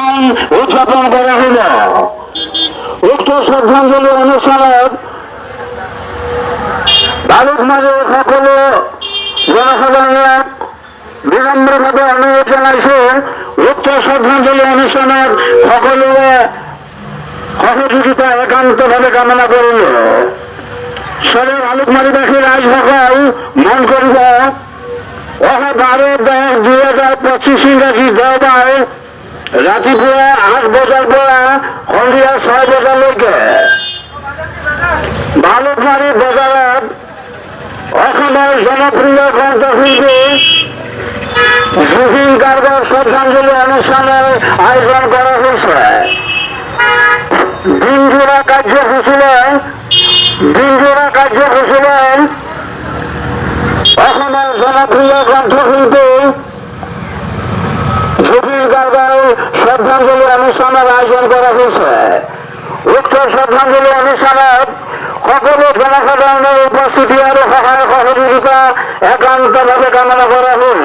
অনুষ্ঠান উদযাপন করা হল। উক্ত শ্রদ্ধাঞ্জলি অনুষ্ঠানে বালুকমারে সকলে জনসাধারণের বিনম্রভাবে অনুরোধ জানাইছে উক্ত শ্রদ্ধাঞ্জলি অনুষ্ঠানের সকলের সহযোগিতা একান্তভাবে কামনা করিল। সবে বালুকমারীবাসী রাজভাষায় মন করিব 12-10-2025 ইংরাজি দেওবাৰ ৰাতিপুৱা 8 বজাৰ পৰা সন্ধিয়া 6 বজালৈকে বালুকমাৰী বজাৰত অসমৰ জনপ্ৰিয় কণ্ঠশিল্পী জুবিন গাৰ্গৰ শ্ৰদ্ধাঞ্জলি অনুষ্ঠানৰ আয়োজন কৰা হৈছে। দিনজোৰা কাৰ্যসূচীৰে অসমৰ জনপ্ৰিয় কণ্ঠশিল্পী জুবিন গাৰ্গৰ শ্ৰদ্ধাঞ্জলি অনুষ্ঠানৰ আয়োজন কৰা হৈছে। উক্ত শ্ৰদ্ধাঞ্জলি অনুষ্ঠানত সকলো জনসাধাৰণৰ উপস্থিতি আৰু সহায় সহযোগিতা একান্তভাৱে কামনা কৰা হ'ল।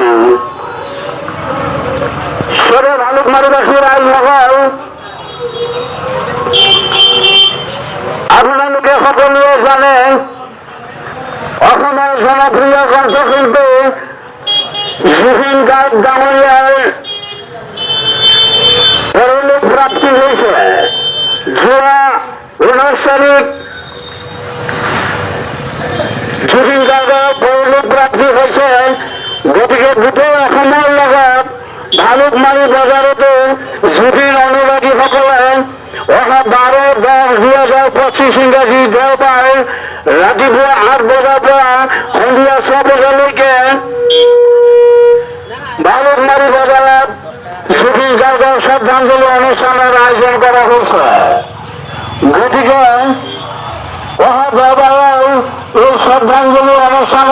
সবে বালুকমাৰীবাসী ৰাইজসকল, আপোনালোকে সকলোৱে জানে অসমৰ জনপ্ৰিয় কণ্ঠশিল্পী জুবিন গাৰ্গ ডাঙৰীয়াৰ পৰলোক প্ৰাপ্তি হৈছে। যোৱা 19 তাৰিখ জুবিন গাৰ্গৰ পৰলোক প্ৰাপ্তি হৈছে। গতিকে গোটেই অসমৰ লগত ভালুকমাৰী বজাৰতো জুবিন অনুৰাগীসকলে অহা 12-10-2025 ইংৰাজী দেওবাৰ ৰাতিপুৱা 8 বজাৰ পৰা সন্ধিয়া 6 বজালৈকে বালুকমাৰী বজাৰত জুবিন গাৰ্গৰ শ্ৰদ্ধাঞ্জলি অনুষ্ঠানৰ আয়োজন কৰা হৈছে। গতিকে অহা দেওবাৰৰ এই শ্ৰদ্ধাঞ্জলি অনুষ্ঠান